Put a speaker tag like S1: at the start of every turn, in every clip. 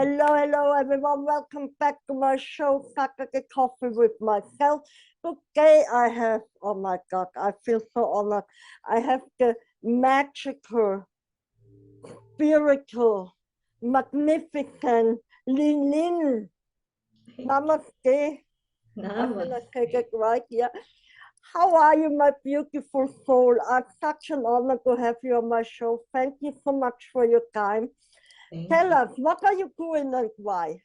S1: Hello, hello, everyone. Welcome back to my show, Saturday Coffee with myself. Today I have, oh my God, I feel so honored. I have the magical, spiritual, magnificent Lin. Namaste. I think I said it
S2: Namaste.
S1: right, yeah. How are you, my beautiful soul? It's such an honor to have you on my show. Thank you so much for your time.
S2: Thank
S1: Tell
S2: you.
S1: us, what are you doing and why?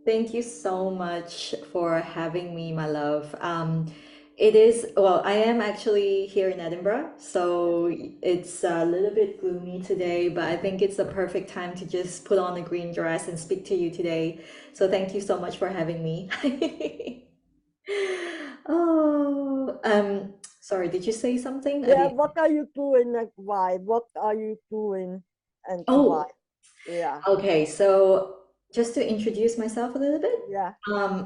S2: Thank you so much for having me, my love. It is, well, I am actually here in Edinburgh, so it's a little bit gloomy today, but I think it's the perfect time to just put on a green dress and speak to you today. So thank you so much for having me. Oh, sorry, did you say something? I
S1: Yeah,
S2: didn't.
S1: what are you doing and why? What are you doing and why?
S2: Oh,
S1: Yeah,
S2: okay, so just to introduce myself a little bit,
S1: yeah.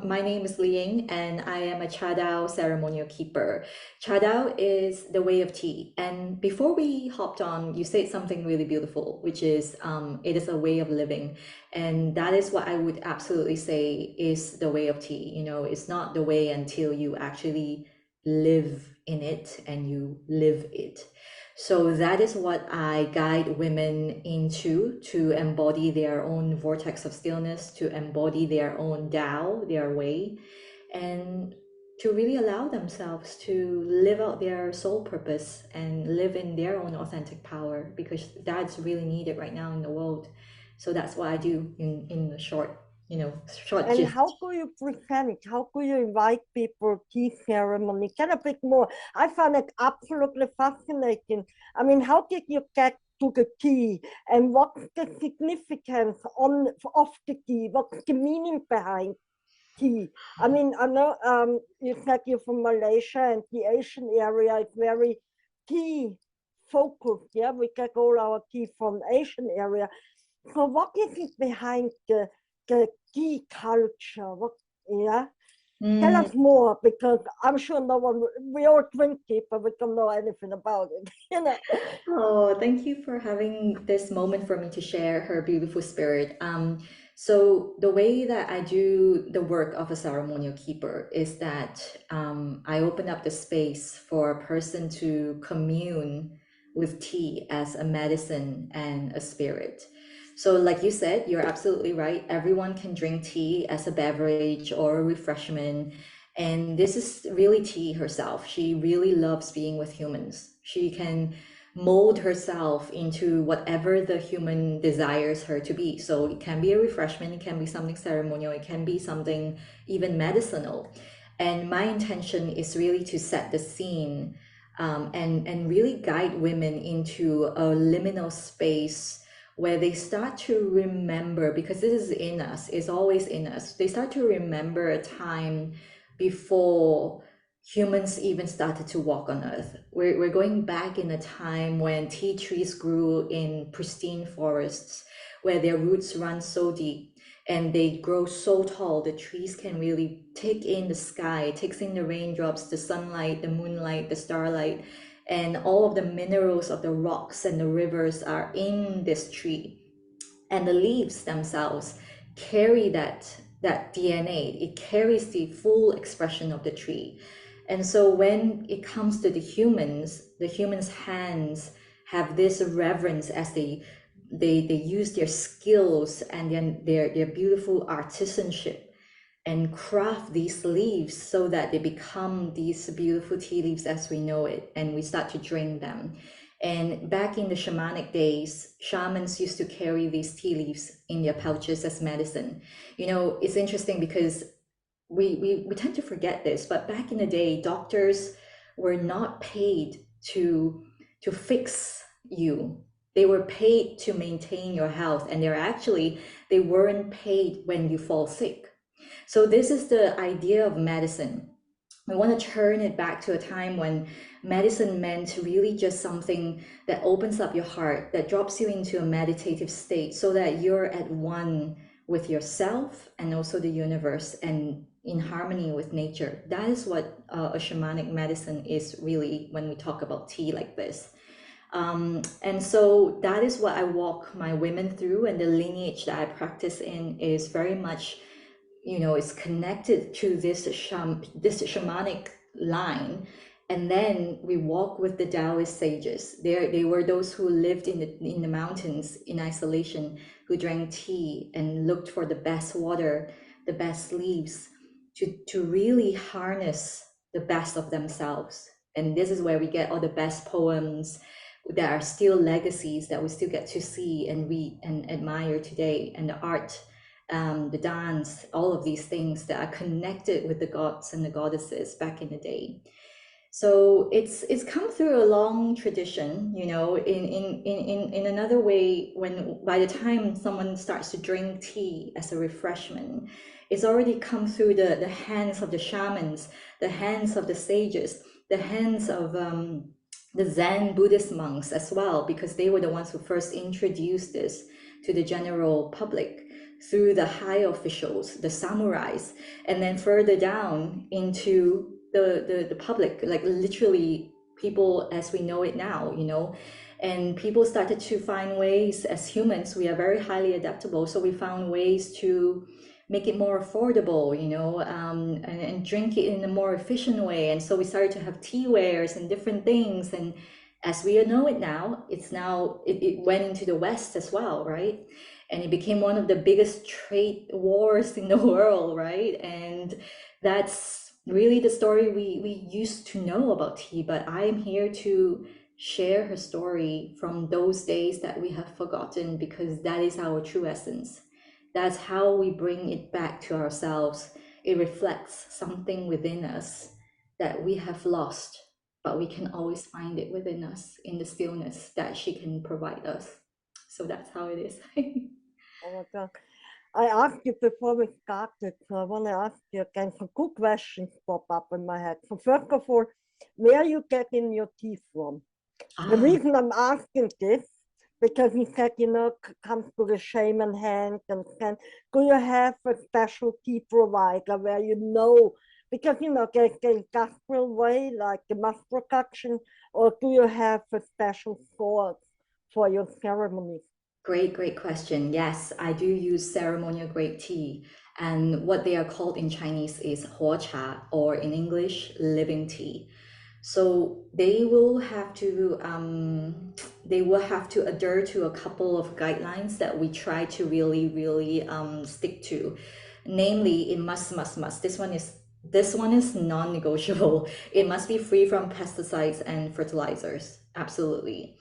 S2: my name is LiYing and I am a Chadao ceremonial keeper. Chadao is the way of tea. And before we hopped on, you said something really beautiful, which is it is a way of living. And that is what I would absolutely say is the way of tea. You know, it's not the way until you actually live in it and you live it. So that is what I guide women into to embody their own vortex of stillness, to embody their own Tao, their way, and to really allow themselves to live out their soul purpose and live in their own authentic power because that's really needed right now in the world. So that's what I do in a short, short
S1: And
S2: gist.
S1: how could you present? How could you invite people tea ceremony? Can a bit more? I find it absolutely fascinating. I mean, how did you get to the tea, and what's the significance of the tea? What's the meaning behind tea? I mean, I know you said you're from Malaysia, and the Asian area is very tea focused. Yeah, we get all our tea from Asian area. So what is it behind the tea culture? What, yeah? Tell
S2: Mm,
S1: us more, because I'm sure no one, we all drink tea, but we don't know anything about it, you know?
S2: Oh, thank you for having this moment for me to share her beautiful spirit. So the way that I do the work of a ceremonial keeper is that I open up the space for a person to commune with tea as a medicine and a spirit. So, like you said, you're absolutely right. Everyone can drink tea as a beverage or a refreshment. And this is really tea herself. She really loves being with humans. She can mold herself into whatever the human desires her to be. So it can be a refreshment, it can be something ceremonial, it can be something even medicinal. And my intention is really to set the scene and really guide women into a liminal space where they start to remember, because this is in us, it's always in us. They start to remember a time before humans even started to walk on earth. We're going back in a time when tea trees grew in pristine forests where their roots run so deep and they grow so tall the trees can really take in the sky, takes in the raindrops, the sunlight, the moonlight, the starlight, and all of the minerals of the rocks and the rivers are in this tree, and the leaves themselves carry that DNA. It carries the full expression of the tree. And so when it comes to the humans' hands have this reverence as they use their skills and then their beautiful artisanship and craft these leaves so that they become these beautiful tea leaves as we know it, and we start to drink them. And back in the shamanic days, shamans used to carry these tea leaves in their pouches as medicine. You know, it's interesting because we tend to forget this, but back in the day, doctors were not paid to fix you. They were paid to maintain your health, and they weren't paid when you fall sick. So this is the idea of medicine. We want to turn it back to a time when medicine meant really just something that opens up your heart, that drops you into a meditative state so that you're at one with yourself and also the universe and in harmony with nature. That is what a shamanic medicine is really when we talk about tea like this. And so that is what I walk my women through, and the lineage that I practice in is very much, it's connected to this shamanic line. And then we walk with the Taoist sages. They were those who lived in the mountains in isolation, who drank tea and looked for the best water, the best leaves, to really harness the best of themselves. And this is where we get all the best poems that are still legacies that we still get to see and read and admire today, and the art, the dance, all of these things that are connected with the gods and the goddesses back in the day. So it's come through a long tradition, in another way. When by the time someone starts to drink tea as a refreshment, it's already come through the hands of the shamans, the hands of the sages, the hands of the Zen Buddhist monks as well, because they were the ones who first introduced this to the general public through the high officials, the samurais, and then further down into the public, like literally people as we know it now, and people started to find ways. As humans, we are very highly adaptable, so we found ways to make it more affordable, and drink it in a more efficient way. And so we started to have tea wares and different things. And as we know it now, it went into the West as well, right? And it became one of the biggest trade wars in the world, right? And that's really the story we used to know about tea. But I am here to share her story from those days that we have forgotten, because that is our true essence. That's how we bring it back to ourselves. It reflects something within us that we have lost, but we can always find it within us in the stillness that she can provide us. So that's how it is.
S1: Oh my God. I asked you before we started, so I want to ask you again. Some good questions pop up in my head. So first of all, where you getting your tea from? The
S2: Ah,
S1: reason I'm asking this, because you said, comes to the shaman hand and can, do you have a special tea provider where because, there's the industrial way, like the mass production, or do you have a special source for your ceremonies?
S2: great question. Yes, I do use ceremonial grade tea. And what they are called in Chinese is huo cha, or in English, living tea. So they will have to adhere to a couple of guidelines that we try to really stick to. Namely, it must. This one is non-negotiable. It must be free from pesticides and fertilizers. Absolutely.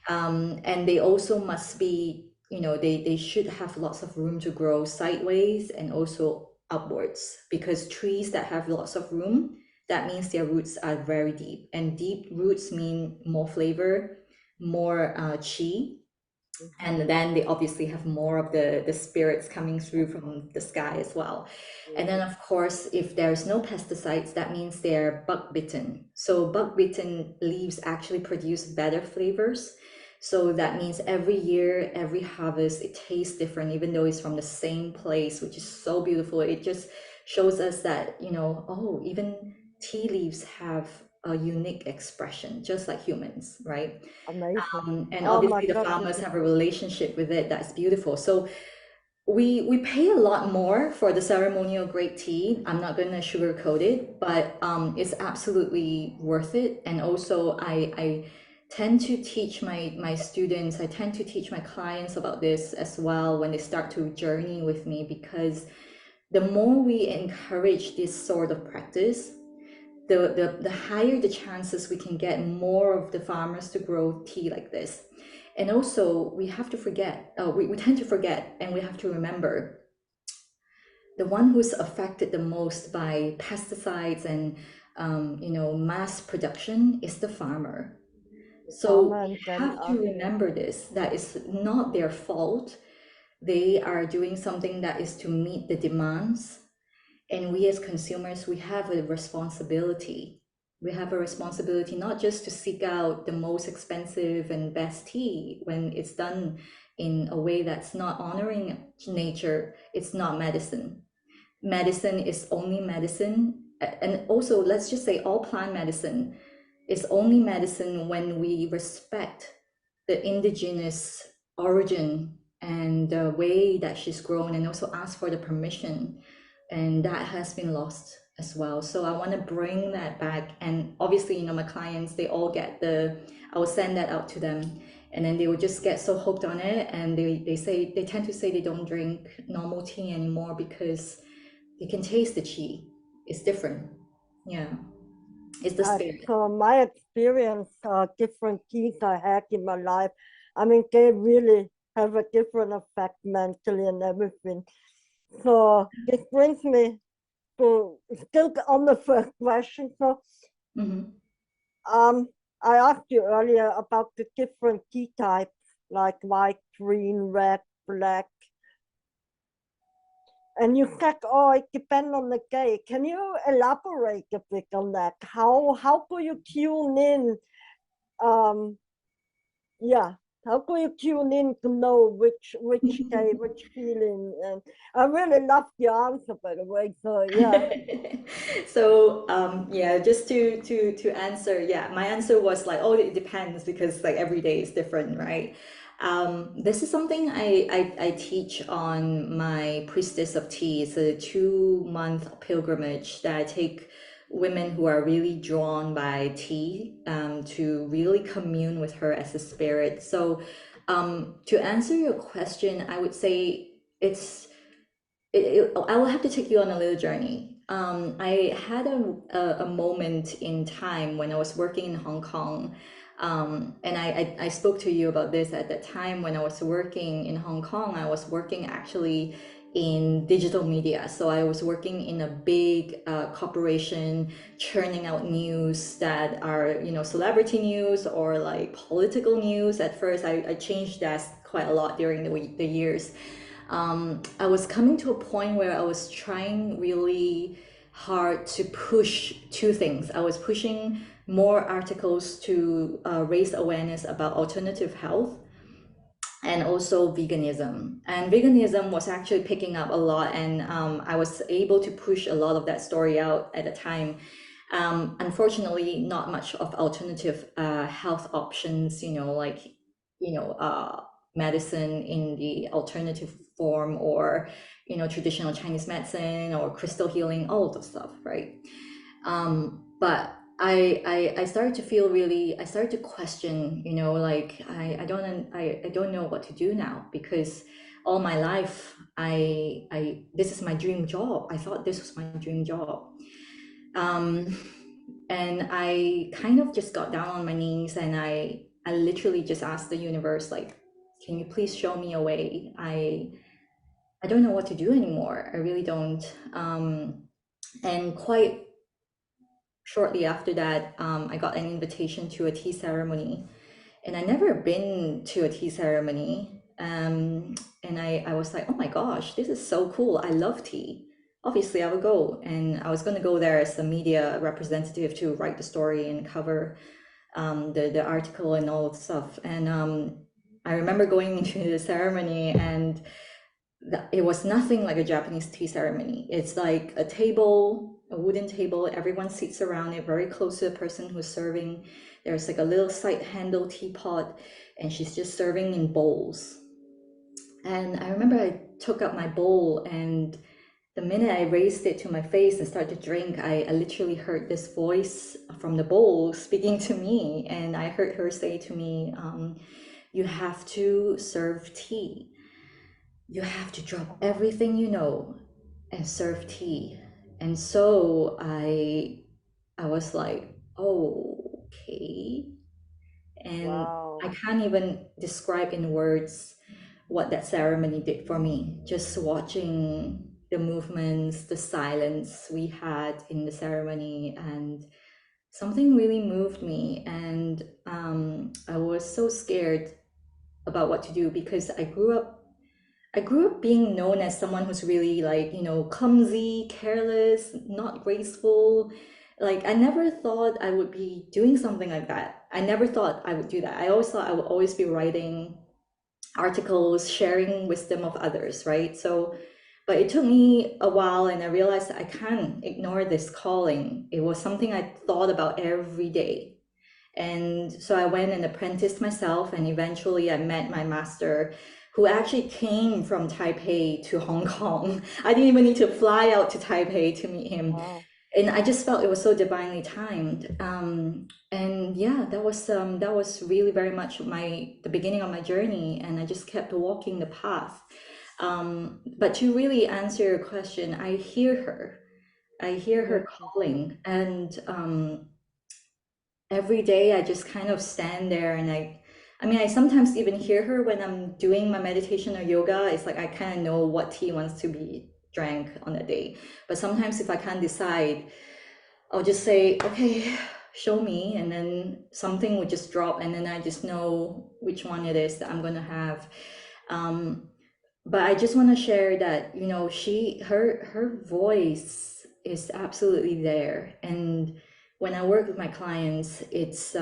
S2: And they also must be, they should have lots of room to grow sideways and also upwards, because trees that have lots of room, that means their roots are very deep, and deep roots mean more flavor, more chi,
S1: Mhm.
S2: and then they obviously have more of the spirits coming through from the sky as well. And then of course, if there's no pesticides, that means they're bug bitten. So bug bitten leaves actually produce better flavors. So that means every year, every harvest, it tastes different, even though it's from the same place, which is so beautiful. It just shows us that, oh, even tea leaves have a unique expression, just like humans, right?
S1: Amazing.
S2: And
S1: Oh my
S2: obviously the
S1: God, this
S2: farmers
S1: is
S2: have a relationship with it that's beautiful. So we pay a lot more for the ceremonial grade tea. I'm not going to sugarcoat it, but it's absolutely worth it. And also I tend to teach my students, I tend to teach my clients about this as well when they start to journey with me, because the more we encourage this sort of practice, the higher the chances we can get more of the farmers to grow tea like this. And also, we have to forget, we tend to forget, and we have to remember, the one who's affected the most by pesticides and mass production is the farmer.
S1: the
S2: So
S1: farmer
S2: we
S1: and then
S2: have to
S1: us.
S2: remember this, that it's not their fault. They are doing something that is to meet the demands, and we as consumers, we have a responsibility. We have a responsibility not just to seek out the most expensive and best tea when it's done in a way that's not honoring nature. It's not medicine. Medicine is only medicine. And also, let's just say all plant medicine, It's only medicine when we respect the indigenous origin and the way that she's grown, and also ask for the permission. And that has been lost as well. So I want to bring that back. And obviously, my clients, they all get I will send that out to them. And then they will just get so hooked on it. And they tend to say they don't drink normal tea anymore because they can taste the qi. It's different. Yeah. It's the spirit.
S1: So my experience, different teas I had in my life, I mean, they really have a different effect mentally and everything. So this brings me to still on the first question. So I asked you earlier about the different tea types, like white, green, red, black. And you said, oh, it depends on the day. Can you elaborate a bit on that? How do you tune in? Yeah, how do you tune in to know which day, which feeling? And I really love the answer, by the way. So yeah.
S2: So yeah, just to answer, yeah, my answer was like, oh, it depends because like every day is different, right? This is something I teach on my Priestess of Tea. It's a 2-month pilgrimage that I take women who are really drawn by tea to really commune with her as a spirit. So to answer your question, I would say I will have to take you on a little journey. I had a moment in time when I was working in Hong Kong, and I spoke to you about this at that time. When I was working in Hong Kong, I was working actually in digital media. So I was working in a big corporation, churning out news that are, celebrity news or like political news. At first, I changed that quite a lot during the years. I was coming to a point where I was trying really hard to push two things. I was pushing more articles to raise awareness about alternative health and also veganism. And veganism was actually picking up a lot, and I was able to push a lot of that story out at the time. Unfortunately, not much of alternative health options, medicine in the alternative form, or traditional Chinese medicine or crystal healing, all of the stuff, right? But I started to feel really, I started to question, like I don't know what to do now, because all my life this is my dream job. I thought this was my dream job. And I kind of just got down on my knees, and I literally just asked the universe, like, can you please show me a way? I don't know what to do anymore. I really don't. And quite shortly after that, I got an invitation to a tea ceremony, and I never been to a tea ceremony. And I was like, oh my gosh, this is so cool. I love tea. Obviously, I would go, and I was going to go there as a media representative to write the story and cover the article and all of the stuff. And I remember going into the ceremony, and it was nothing like a Japanese tea ceremony. It's like a table, a wooden table. Everyone sits around it, very close to the person who's serving. There's like a little side handle teapot, and she's just serving in bowls. And I remember I took up my bowl, and the minute I raised it to my face and started to drink, I literally heard this voice from the bowl speaking to me. And I heard her say to me, you have to serve tea. You have to drop everything you know and serve tea. And so I was like, oh, okay. And
S1: Wow.
S2: I can't even describe in words what that ceremony did for me. Just watching the movements, the silence we had in the ceremony, and something really moved me. And I was so scared about what to do, because I grew up being known as someone who's really, like, clumsy, careless, not graceful. Like, I never thought I would be doing something like that. I never thought I would do that. I always thought I would always be writing articles, sharing wisdom of others, right? So, but it took me a while, and I realized that I can't ignore this calling. It was something I thought about every day. And so I went and apprenticed myself, and eventually I met my master, who actually came from Taipei to Hong Kong. I didn't even need to fly out to Taipei to meet him.
S1: Wow.
S2: And I just felt it was so divinely timed. And yeah, that was really very much the beginning of my journey, and I just kept walking the path. But to really answer your question, I hear her. I hear her calling, and every day I just kind of stand there, and I mean, I sometimes even hear her when I'm doing my meditation or yoga. It's like I kind of know what tea wants to be drank on that day. But sometimes if I can't decide, I'll just say, okay, show me, and then something would just drop, and then I just know which one it is that I'm gonna have. But I just want to share that, you know, her voice is absolutely there. And when I work with my clients, it's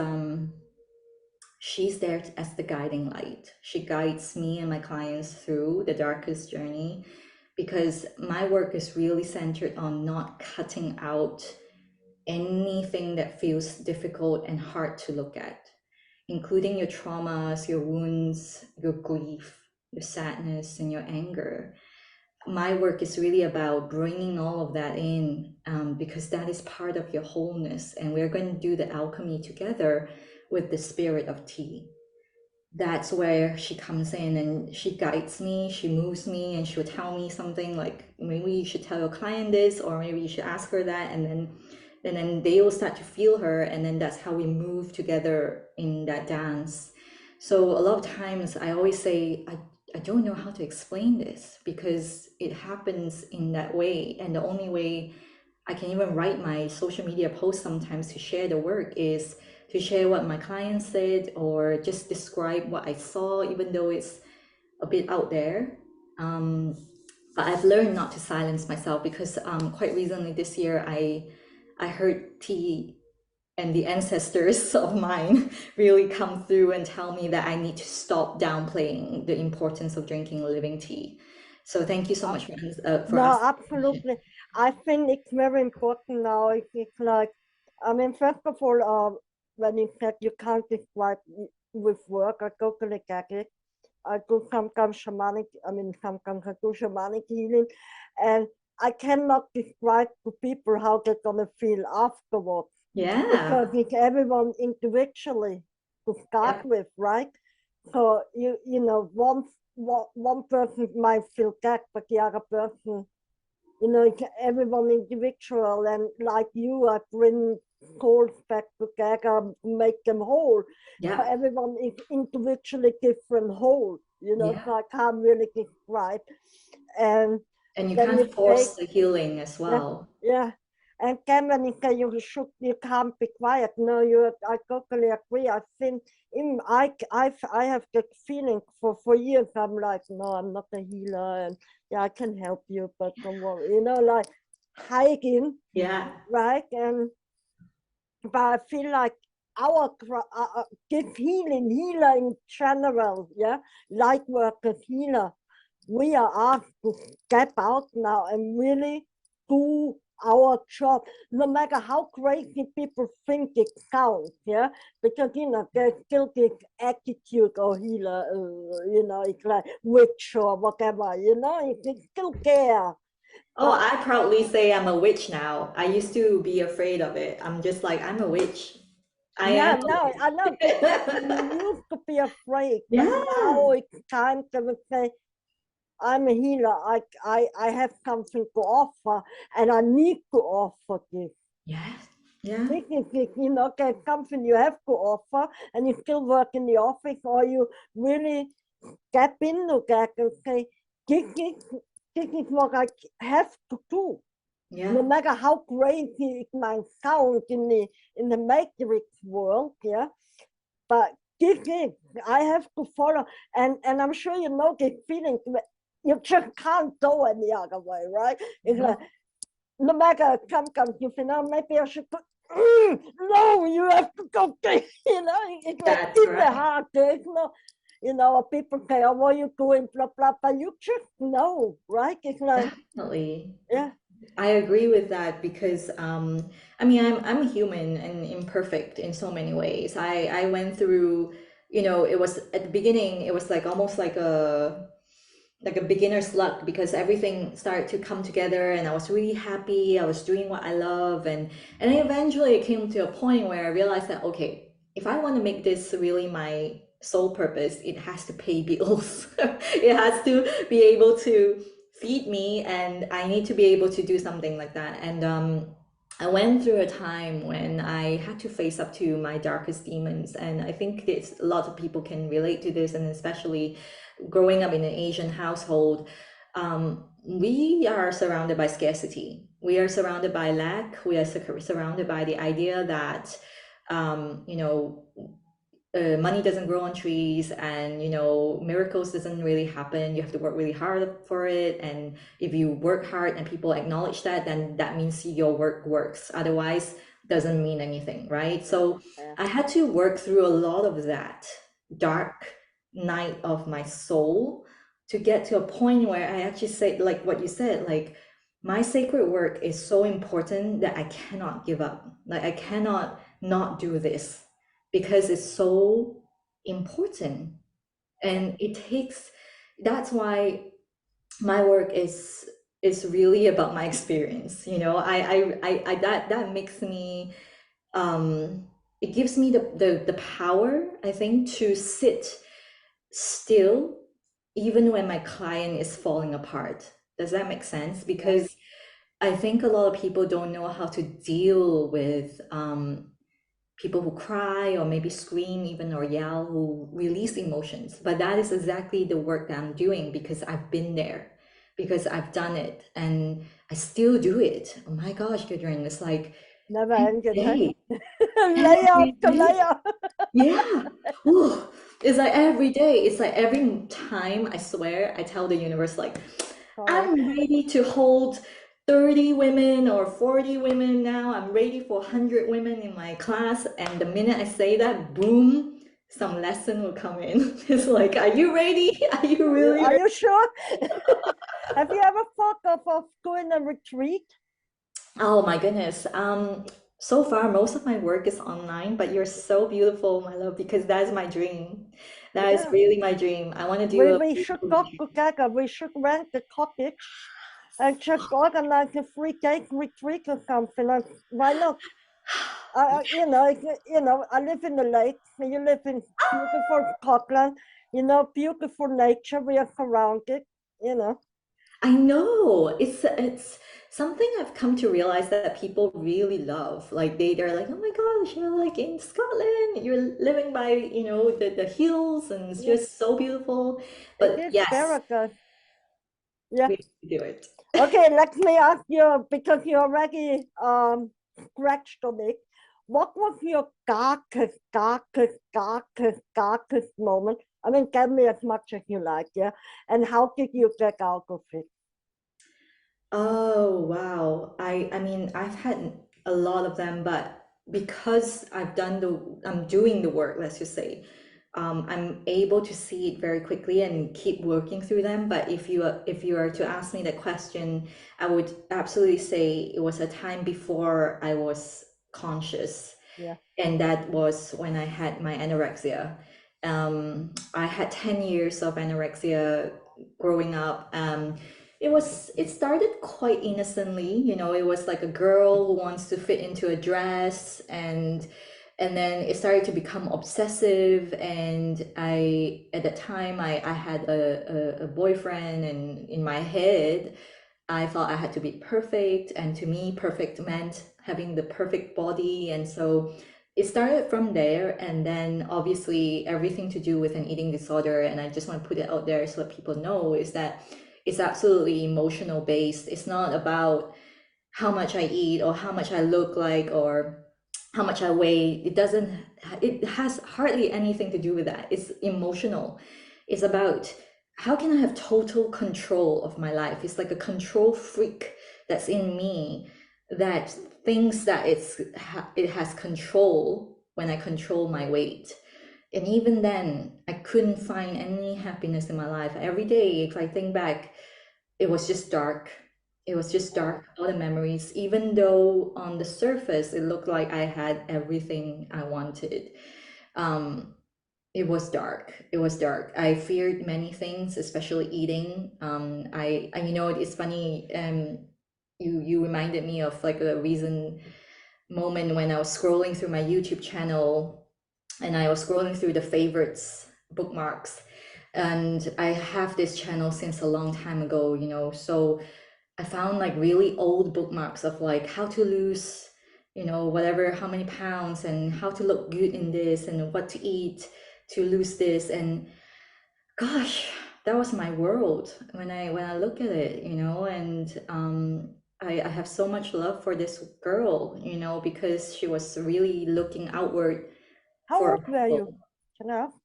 S2: she's there as the guiding light. She guides me and my clients through the darkest journey, because my work is really centered on not cutting out anything that feels difficult and hard to look at, including your traumas, your wounds, your grief, your sadness, and your anger. My work is really about bringing all of that in, because that is part of your wholeness. And we're going to do the alchemy together with the spirit of tea. That's where she comes in and she guides me, she moves me, and she'll tell me something like, maybe you should tell your client this, or maybe you should ask her that. And then they will start to feel her, and then that's how we move together in that dance. So a lot of times I always say, I don't know how to explain this, because it happens in that way. And the only way I can even write my social media posts sometimes to share the work is to share what my clients said, or just describe what I saw, even though it's a bit out there. But I've learned not to silence myself, because quite recently this year, I heard tea and the ancestors of mine really come through and tell me that I need to stop downplaying the importance of drinking living tea. So thank you so much for
S1: No,
S2: asking.
S1: absolutely. I think it's very important now. It's like, I mean, first of all, when you said you can't describe with work, I totally get it. I do sometimes shamanic, I mean, sometimes I do shamanic healing, and I cannot describe to people how they're gonna feel afterwards,
S2: Yeah.
S1: because it's everyone individually to start
S2: Yeah.
S1: with, right? So you know, one person might feel that, but the other person, you know, it's everyone individual, and like you, I bring souls back together, make them whole. So
S2: Yeah.
S1: everyone is individually different whole, you know,
S2: Yeah.
S1: so I can't really describe. And
S2: And you
S1: then you
S2: can't
S1: say,
S2: force the healing as
S1: yeah,
S2: well.
S1: yeah. And then when you say you can't be quiet. No, you, I totally agree. I think I have that feeling for years. I'm like, no, I'm not a healer, and yeah, I can help you, but don't worry. You know, like hiding,
S2: Yeah.
S1: right? And but I feel like our this healer in general, yeah, light workers, healer, we are asked to step out now and really do our job, no matter how crazy people think it sounds, yeah, because you know there's still this attitude or healer, you know, it's like witch or whatever, you know, it's still there.
S2: Oh,
S1: But
S2: I proudly say I'm a witch now. I used to be afraid of it. I'm just like, I'm a witch. I am
S1: yeah,
S2: a
S1: no, I know you
S2: witch.
S1: used to be afraid, but
S2: Yeah.
S1: now it's time to say, I'm a healer. I have something to offer, and I need to offer this.
S2: Yes. Yeah.
S1: This is it, you know, there's something you have to offer, and you still work in the office, or you really step into that and say, this is, this is what I have to do.
S2: Yeah.
S1: No matter how crazy it might sound in the matrix world, yeah, but this is, I have to follow, and I'm sure you know this feeling. You just can't go any other way, right? It's like,
S2: No,
S1: no matter come comes, you say, no, maybe I should go. No, you have to go. You know, it's like
S2: that's
S1: in the
S2: right.
S1: heart. There's no, you know, people say, oh, what are you doing? Blah blah. But you just know, right? It's like,
S2: Definitely.
S1: yeah.
S2: I agree with that because I mean I'm a human and imperfect in so many ways. I went through, you know, it was at the beginning it was like almost like a beginner's luck because everything started to come together and I was really happy. I was doing what I love and then eventually it came to a point where I realized that okay, if I want to make this really my sole purpose, it has to pay bills. It has to be able to feed me and I need to be able to do something like that. And I went through a time when I had to face up to my darkest demons, and I think it's a lot of people can relate to this, and especially growing up in an Asian household, we are surrounded by scarcity. We are surrounded by lack. We are surrounded by the idea that, you know, money doesn't grow on trees and, you know, miracles doesn't really happen. You have to work really hard for it. And if you work hard and people acknowledge that, then that means your work works. Otherwise, doesn't mean anything, right? So
S1: Yeah.
S2: I had to work through a lot of that dark night of my soul to get to a point where I actually say, like what you said, like my sacred work is so important that I cannot give up. Like I cannot not do this because it's so important. And it takes, that's why my work is really about my experience. You know, that makes me it gives me the power, I think, to sit still even when my client is falling apart. Does that make sense?
S1: Yeah.
S2: Because I think a lot of people don't know how to deal with people who cry or maybe scream even or yell, who release emotions. But that is exactly the work that I'm doing because I've been there, because I've done it and I still do it. Oh my gosh, Gudrun, it's like
S1: Never
S2: every
S1: ended, huh?
S2: day,
S1: Layer
S2: every
S1: after
S2: day.
S1: layer.
S2: Yeah. Ooh. It's like every day. It's like every time I swear, I tell the universe, like,
S1: Correct.
S2: I'm ready to hold 30 women or 40 women now. I'm ready for 100 women in my class. And the minute I say that, boom, some lesson will come in. It's like, are you ready? Are you really
S1: Are
S2: ready?
S1: you sure? Have you ever thought of doing a retreat?
S2: Oh my goodness. So far, most of my work is online, but you're so beautiful, my love, because that is my dream. That is
S1: Yeah.
S2: really my dream. I want to do a
S1: We should
S2: beautiful
S1: go
S2: retreat.
S1: together. We should rent a cottage and just organize a 3 day retreat or something. And why not? You know, you know, I live in the lake. You live in beautiful Scotland. You know, beautiful nature. We are surrounded. You know,
S2: I know it's something I've come to realize that people really love. Like they're like, oh my gosh, you're like in Scotland, you're living by, you know, the hills and it's
S1: yeah,
S2: just so beautiful.
S1: it
S2: But
S1: is
S2: yes,
S1: very good. Yeah.
S2: we have to do it.
S1: Okay, let me ask you because you already scratched on it. What was your darkest moment? I mean, tell me as much as you like, yeah. And how did you get out of it?
S2: Oh, wow. I mean, I've had a lot of them, but because I'm doing the work, let's just say, I'm able to see it very quickly and keep working through them. But if you are to ask me the question, I would absolutely say it was a time before I was conscious,
S1: Yeah,
S2: and that was when I had my anorexia. I had 10 years of anorexia growing up. It started quite innocently, you know, it was like a girl who wants to fit into a dress, and then it started to become obsessive. And at that time, I had a boyfriend, and in my head, I thought I had to be perfect, and to me, perfect meant having the perfect body. And so it started from there, and then obviously everything to do with an eating disorder. And I just want to put it out there so that people know is that it's absolutely emotional based. It's not about how much I eat or how much I look like or how much I weigh. It has hardly anything to do with that. It's emotional. It's about how can I have total control of my life? It's like a control freak that's in me that thinks that it has control when I control my weight. And even then, I couldn't find any happiness in my life. Every day, if I think back, it was just dark. It was just dark, all the memories, even though on the surface it looked like I had everything I wanted. Um, it was dark. It was dark. I feared many things, especially eating. You know, it's funny. You reminded me of like a recent moment when I was scrolling through my YouTube channel, and I was scrolling through the favorites bookmarks, and I have this channel since a long time ago, you know, so I found like really old bookmarks of like how to lose, you know, whatever, how many pounds, and how to look good in this, and what to eat to lose this. And gosh, that was my world when I look at it, you know. And I have so much love for this girl, you know, because she was really looking outward
S1: How
S2: for
S1: old were you?
S2: approval.
S1: Can I ask?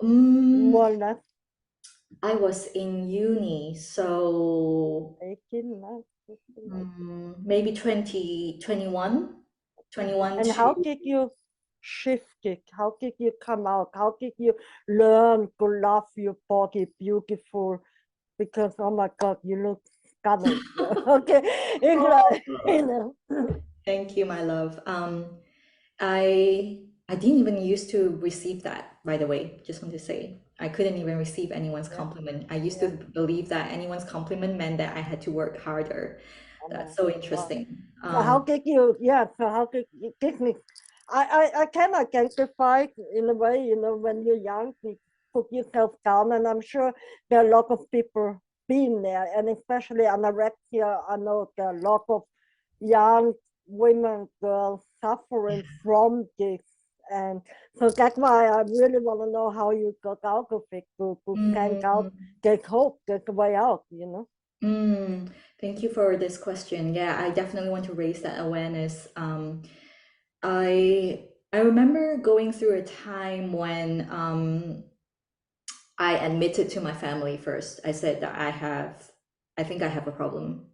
S2: Mm,
S1: More or less
S2: I was in uni, so
S1: 18 months, 15 months.
S2: maybe 20, 21, 21
S1: And how
S2: to
S1: did you shift it? How did you come out? How did you learn to love your body beautiful? Because oh my God, you look stunning. Okay, it's like, you know.
S2: thank you, my love. I didn't even used to receive that, by the way. Just want to say. I couldn't even receive anyone's
S1: Yeah,
S2: compliment. I used to
S1: yeah,
S2: believe that anyone's compliment meant that I had to work harder.
S1: I
S2: That's
S1: know.
S2: so
S1: Wow.
S2: interesting.
S1: So how did you, yeah, so how did you give me, I can identify in a way, you know, when you're young, you put yourself down, and I'm sure there are a lot of people being there, and especially anorexia, I know there are a lot of young women, girls suffering from this. And so that's why I really want to know how you got out of it, to stand out,
S2: Mm,
S1: get hope, get the way out, you know?
S2: mm. Thank you for this question. Yeah, I definitely want to raise that awareness. I remember going through a time when I admitted to my family first. I said that I think I have a problem.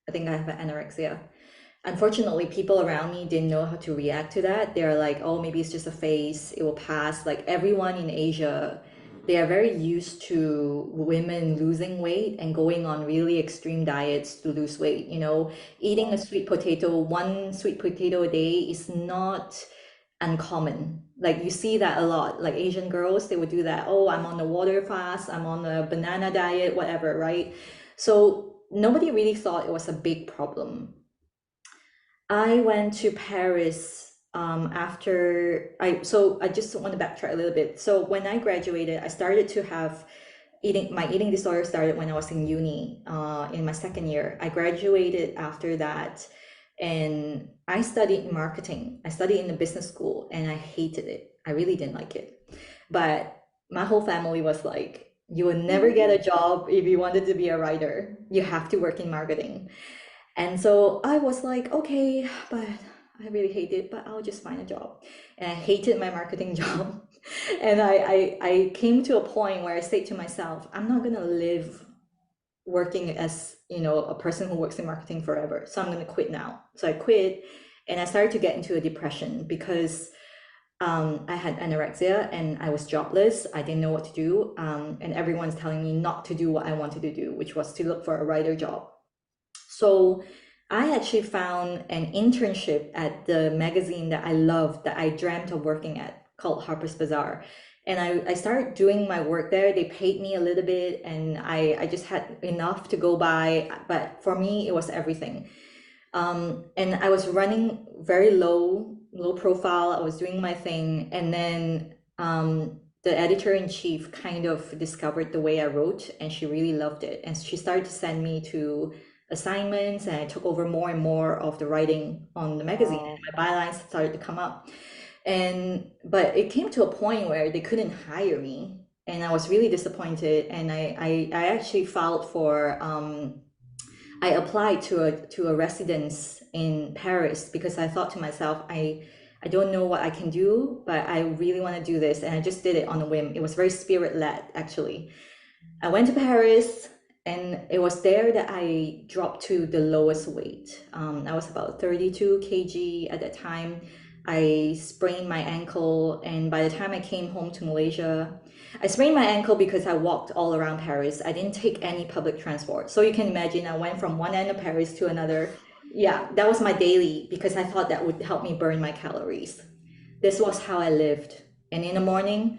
S2: I think I have anorexia. Unfortunately, people around me didn't know how to react to that. They're like, oh, maybe it's just a phase, it will pass. Like everyone in Asia, they are very used to women losing weight and going on really extreme diets to lose weight. You know, eating a
S1: Wow.
S2: sweet potato, one sweet potato a day is not uncommon. Like you see that a lot. Like Asian girls, they would do that. Oh, I'm on a water fast, I'm on a banana diet, whatever, right? So nobody really thought it was a big problem. I went to Paris after so I just want to backtrack a little bit. So when I graduated, I started to have my eating disorder started when I was in uni, in my second year. I graduated after that, and I studied marketing. I studied in a business school, and I hated it. I really didn't like it. But my whole family was like, "You will never get a job if you wanted to be a writer. You have to work in marketing." And so I was like, okay, but I really hate it, but I'll just find a job. And I hated my marketing job. And I came to a point where I said to myself, I'm not gonna live working as, you know, a person who works in marketing forever. So I'm gonna quit now. So I quit, and I started to get into a depression because I had anorexia and I was jobless. I didn't know what to do. And everyone's telling me not to do what I wanted to do, which was to look for a writer job. So I actually found an internship at the magazine that I loved, that I dreamt of working at, called Harper's Bazaar. And I started doing my work there. They paid me a little bit, and I just had enough to go by. But for me, it was everything. And I was running very low profile. I was doing my thing. And then the editor in chief kind of discovered the way I wrote, and she really loved it. And she started to send me to assignments, and I took over more and more of the writing on the magazine.
S1: Wow.
S2: And my bylines started to come up. But it came to a point where they couldn't hire me, and I was really disappointed. And I actually filed for I applied to a residence in Paris because I thought to myself, I don't know what I can do, but I really want to do this, and I just did it on a whim. It was very spirit led, actually. I went to Paris, and it was there that I dropped to the lowest weight. I was about 32 kg at that time. I sprained my ankle, and by the time I came home to Malaysia, I sprained my ankle because I walked all around Paris. I didn't take any public transport. So you can imagine I went from one end of Paris to another. Yeah, that was my daily because I thought that would help me burn my calories. This was how I lived. And in the morning,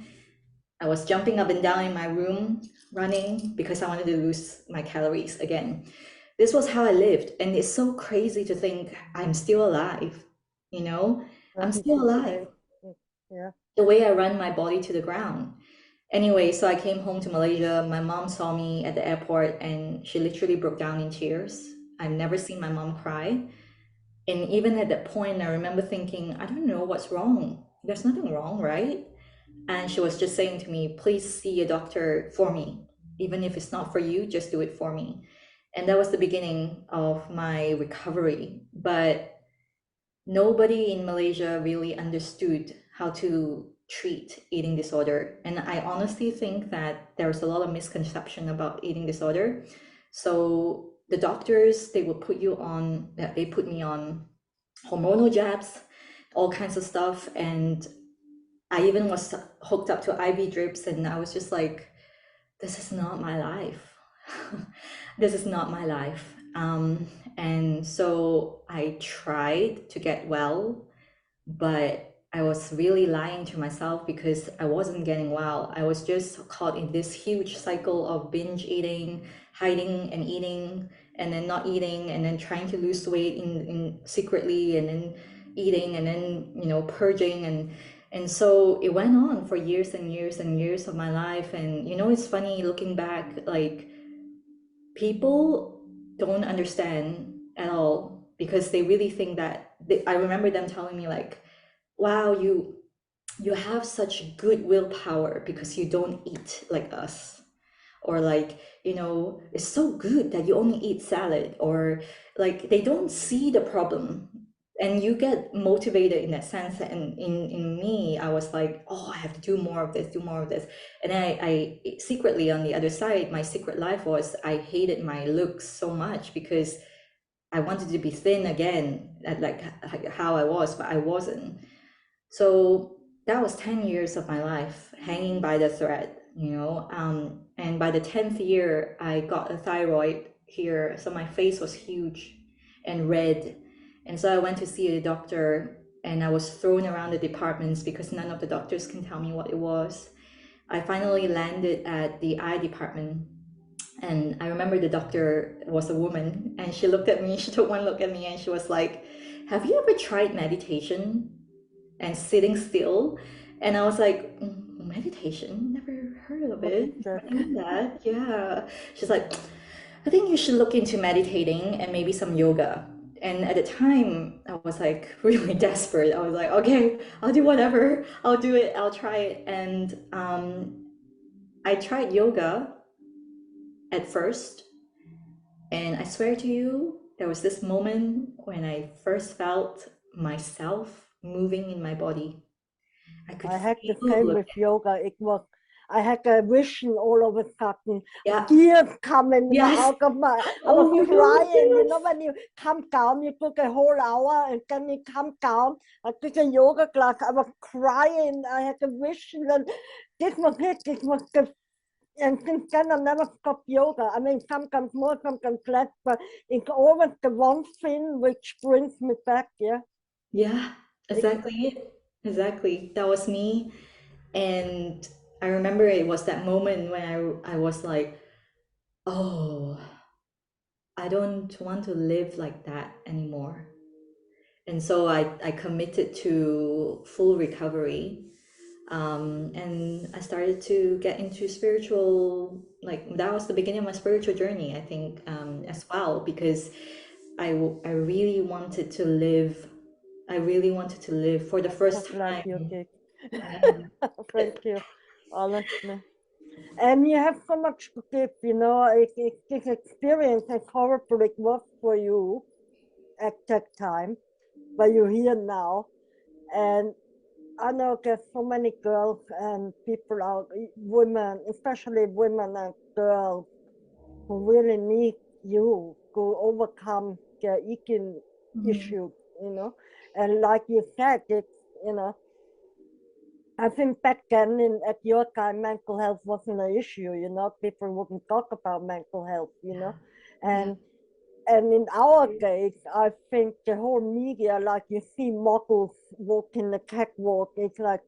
S2: I was jumping up and down in my room, running because I wanted to lose my calories again. This was how I lived. And it's so crazy to think I'm still alive, you know? I'm
S1: Which
S2: still
S1: is
S2: alive.
S1: great. Yeah.
S2: The way I run my body to the ground. Anyway, so I came home to Malaysia. My mom saw me at the airport and she literally broke down in tears. I've never seen my mom cry. And even at that point, I remember thinking, I don't know what's wrong. There's nothing wrong, right? And she was just saying to me, please see a doctor for me. Even if it's not for you, just do it for me. And that was the beginning of my recovery. But nobody in Malaysia really understood how to treat eating disorder. And I honestly think that there's a lot of misconception about eating disorder. So the doctors, they would put you on, they put me on hormonal jabs, all kinds of stuff. And I even was hooked up to IV drips, and I was just like, this is not my life. This is not my life. And so I tried to get well, but I was really lying to myself because I wasn't getting well. I was just caught in this huge cycle of binge eating, hiding and eating, and then not eating, and then trying to lose weight in secretly, and then eating, and then purging, and so it went on for years and years and years of my life. And it's funny looking back, like people don't understand at all because they really think that I remember them telling me like, wow, you have such good willpower because you don't eat like us, or like, it's so good that you only eat salad, or like they don't see the problem, and you get motivated in that sense. And in me, I was like, oh, I have to do more of this, do more of this. And I secretly, on the other side, my secret life was I hated my looks so much because I wanted to be thin again, like how I was, but I wasn't. So that was 10 years of my life hanging by the thread, and by the 10th year, I got a thyroid here. So my face was huge and red. And so I went to see a doctor, and I was thrown around the departments because none of the doctors can tell me what it was. I finally landed at the eye department. And I remember the doctor was a woman, and she looked at me, she took one look at me, and she was like, have you ever tried meditation and sitting still? And I was like, meditation? Never heard of it. Never knew that. Yeah. She's like, I think you should look into meditating and maybe some yoga. And at the time, I was like really desperate. I was like, okay, I'll do whatever. I'll do it. I'll try it. And I tried yoga at first. And I swear to you, there was this moment when I first felt myself moving in my body. I could
S1: I had the
S2: feel
S1: same
S2: it.
S1: with yoga. I had a vision all of a sudden,
S2: Yeah.
S1: tears coming
S2: Yes.
S1: out of my, I
S2: Oh
S1: was
S2: my God.
S1: crying.
S2: Yes.
S1: When you come down, you took a whole hour, and then you come down. I took a yoga class. I was crying. I had a vision, and this was it. This was the, and since then I never stopped yoga. I mean, sometimes more, sometimes less, but it's always the one thing which brings me back. Yeah.
S2: Yeah, exactly. Exactly. That was me. And I remember it was that moment when I was like, oh, I don't want to live like that anymore. And so I committed to full recovery. And I started to get into spiritual, like that was the beginning of my spiritual journey, I think, as well, because I really wanted to live. I really wanted to live for the
S1: So
S2: first
S1: glad you
S2: time.
S1: did.
S2: Yeah.
S1: Thank you, honestly. And you have so much to give, this experience, as horrible it was for you at that time, but you're here now. And I know there's so many girls and people out, women, especially women and girls, who really need you to overcome their eating
S2: Mhm.
S1: issue, And like you said, you know. I think back then at your time, mental health wasn't an issue, you know. People wouldn't talk about mental health, you know.
S2: Yeah,
S1: And in our case, I think the whole media, like you see models walking the catwalk, it's like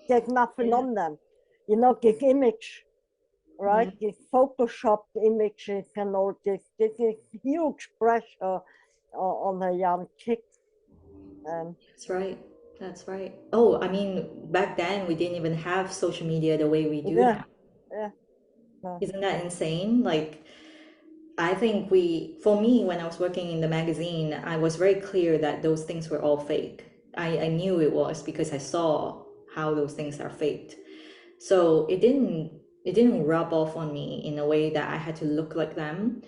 S1: there's nothing
S2: yeah,
S1: on them. You know, this image, right?
S2: yeah.
S1: These photoshopped images and all this. This is huge pressure on a young kid. And
S2: That's right. That's right. Oh, I mean, back then we didn't even have social media the way we do
S1: yeah,
S2: now.
S1: yeah, no,
S2: Isn't that insane? Like, I think for me, when I was working in the magazine, I was very clear that those things were all fake. I knew it was because I saw how those things are faked. So it didn't rub off on me in a way that I had to look like them,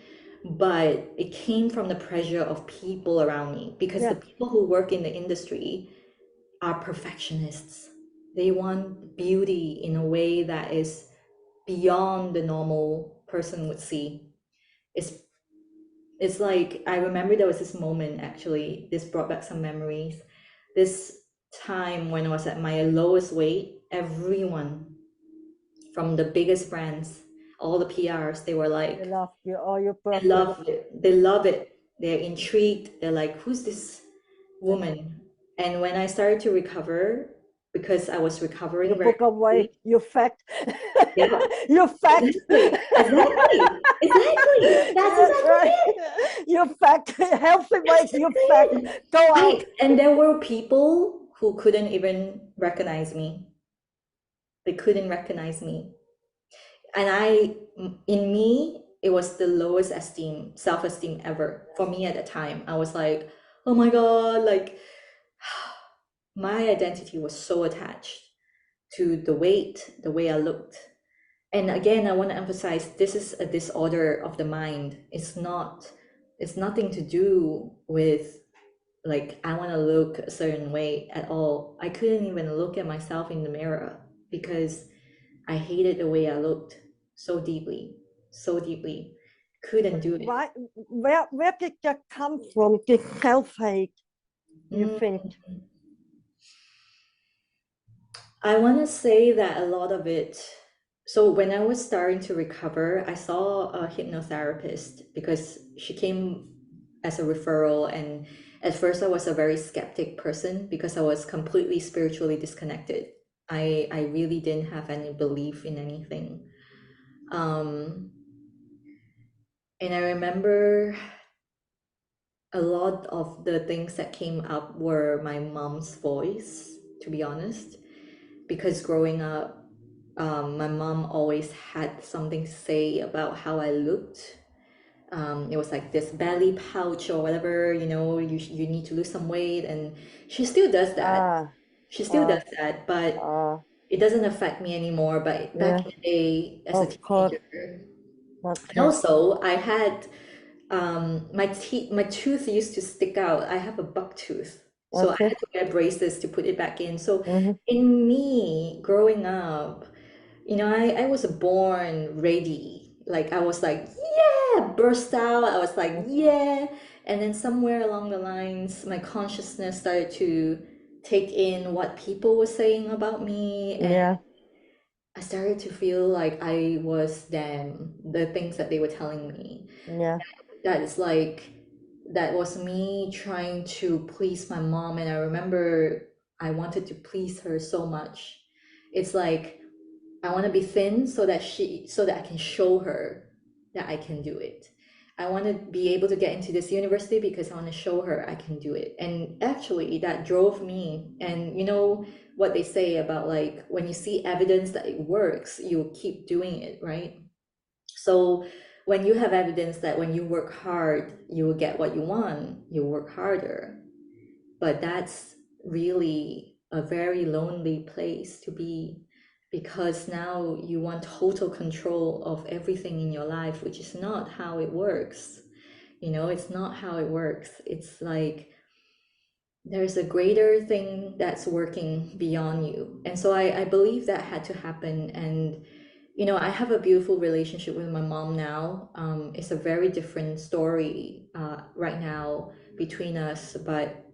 S2: but it came from the pressure of people around me because
S1: yeah,
S2: the people who work in the industry are perfectionists. They want beauty in a way that is beyond the normal person would see. It's it's like I remember there was this moment actually, this brought back some memories. This time when I was at my lowest weight, everyone from the biggest brands, all the PRs, they were
S1: they
S2: like,
S1: love you. Oh, you're
S2: they
S1: perfect.
S2: love it. They love it. They're intrigued. They're like, who's this
S1: Yeah.
S2: woman? And when I started to recover, because I was recovering
S1: You
S2: very
S1: book away.
S2: quickly,
S1: You're fat.
S2: yeah,
S1: You're fat.
S2: exactly. That's
S1: That's
S2: exactly
S1: right.
S2: it.
S1: You're fat. Healthy
S2: That's
S1: weight. You're
S2: exactly
S1: fat.
S2: it.
S1: Go out.
S2: And there were people who couldn't even recognize me. They couldn't recognize me. And in me, it was the lowest self-esteem ever for me at the time. I was like, oh my God, like my identity was so attached to the weight, the way I looked. And again, I want to emphasize this is a disorder of the mind. It's nothing to do with like I want to look a certain way at all. I couldn't even look at myself in the mirror because I hated the way I looked so deeply, so deeply. Couldn't do it.
S1: Why? Where did that come from? This self-hate, you
S2: Mm,
S1: think?
S2: I want to say that a lot of it. So when I was starting to recover, I saw a hypnotherapist because she came as a referral, and at first I was a very skeptic person because I was completely spiritually disconnected. I really didn't have any belief in anything. Um, and I remember a lot of the things that came up were my mom's voice, to be honest, because growing up, my mom always had something to say about how I looked. It was like this belly pouch or whatever, you need to lose some weight, and she still does that.
S1: Ah,
S2: She still
S1: ah,
S2: does that, but
S1: ah.
S2: it doesn't affect me anymore. But back
S1: Yeah,
S2: in the day, as a
S1: of course.
S2: teenager, and
S1: Okay,
S2: also I had my tooth used to stick out. I have a buck tooth, so I
S1: okay.
S2: had to wear braces to put it back in. So
S1: Mm-hmm.
S2: in me growing up, I was born ready. Like I was like, yeah, burst out. I was like, yeah. And then somewhere along the lines, my consciousness started to take in what people were saying about me, and
S1: Yeah,
S2: I started to feel like I was them, the things that they were telling me.
S1: yeah,
S2: That is like, that was me trying to please my mom. And I remember I wanted to please her so much. It's like, I want to be thin so that I can show her that I can do it. I want to be able to get into this university because I want to show her I can do it. And actually that drove me. And you know what they say about like when you see evidence that it works, you keep doing it, right? So when you have evidence that when you work hard, you will get what you want, you work harder. But that's really a very lonely place to be because now you want total control of everything in your life, which is not how it works. It's not how it works. It's like there's a greater thing that's working beyond you. And so I believe that had to happen. And I have a beautiful relationship with my mom now. It's a very different story right now between us, but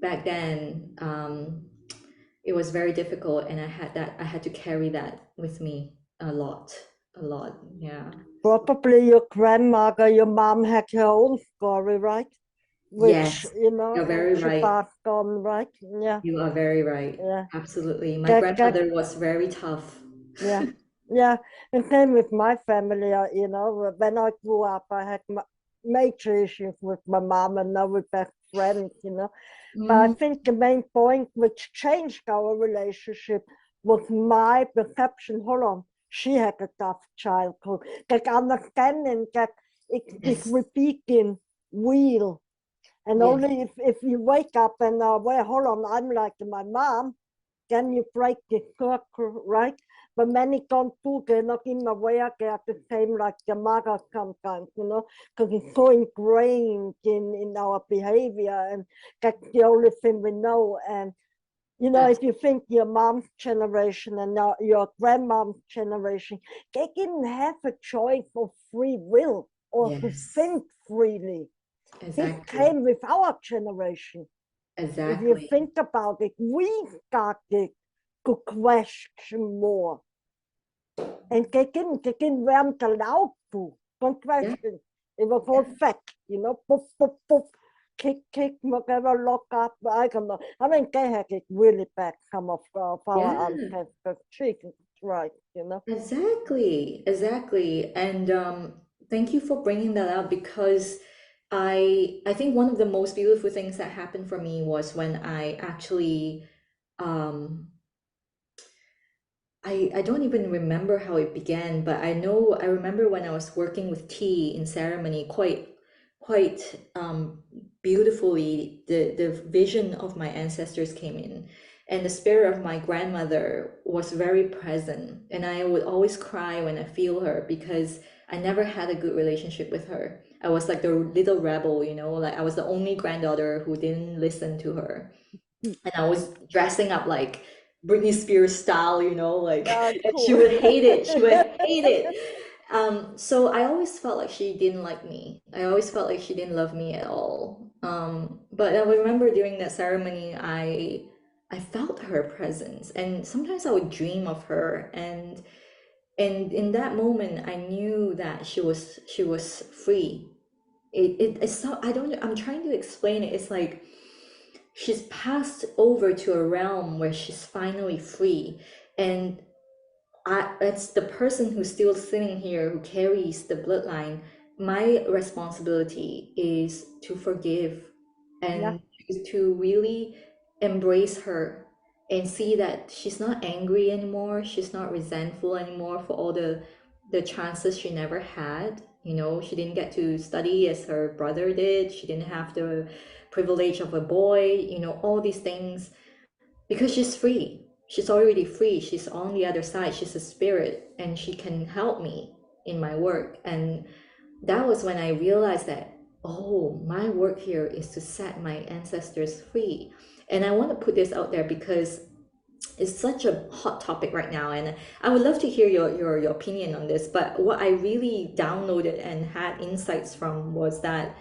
S2: back then, it was very difficult, and I had to carry that with me a lot, yeah.
S1: Probably your grandmother, your mom had her own story, right? Which,
S2: Yes,
S1: you know,
S2: you're very
S1: she
S2: right.
S1: passed on, right? Yeah,
S2: You are very right.
S1: yeah.
S2: Absolutely. My
S1: Get,
S2: grandmother was very tough.
S1: yeah, yeah. And same with my family, you know, when I grew up, I had major issues with my mom, and now we're best friends, you know. But I
S2: Mm,
S1: think the main point which changed our relationship was my perception. Hold on, she had a tough childhood. That understanding that it's
S2: yes.
S1: repeating wheel. And
S2: Yes.
S1: only if you wake up and, well, hold on, I'm like my mom, then you break the circle, right? But many don't do, they're not in a way they're the same like their mother sometimes, you know, because it's so ingrained in our behavior, and that's the only thing we know. And, you know, if you think your mom's generation and your grandmom's generation, they didn't have a choice of free will or to
S2: Yes.
S1: think freely. This
S2: Exactly.
S1: came with our generation. If you
S2: Exactly.
S1: think about it, we started to question more. And they weren't allowed to. Don't
S2: Yeah.
S1: question. It was all
S2: Yeah.
S1: fact, you know, poof, poof, poof, kick, whatever, lock up. I don't know. I mean, they had it really bad, some of our
S2: Yeah.
S1: ancestors. Jesus Christ, you know.
S2: Exactly. Exactly. And thank you for bringing that up, because I think one of the most beautiful things that happened for me was when I actually um I don't even remember how it began, but I remember when I was working with tea in ceremony quite beautifully, the vision of my ancestors came in, and the spirit of my grandmother was very present, and I would always cry when I feel her, because I never had a good relationship with her. I was like the little rebel, you know, like I was the only granddaughter who didn't listen to her, and I was dressing up like Britney Spears style, you know, like, and she
S1: Cool.
S2: would hate it. She would hate it. So I always felt like she didn't like me. I always felt like she didn't love me at all. But I remember during that ceremony, I felt her presence, and sometimes I would dream of her, and in that moment, I knew that she was free. It's so, I don't, I'm trying to explain it. It's like she's passed over to a realm where she's finally free, and it's the person who's still sitting here who carries the bloodline. My responsibility is to forgive,
S1: Yeah,
S2: and to really embrace her, and see that she's not angry anymore, she's not resentful anymore for all the chances she never had. You know, she didn't get to study as her brother did, she didn't have the privilege of a boy, you know, all these things, because she's free. She's already free. She's on the other side. She's a spirit, and she can help me in my work. And that was when I realized that, oh, my work here is to set my ancestors free. And I want to put this out there because it's such a hot topic right now, and I would love to hear your opinion on this. But what I really downloaded and had insights from was that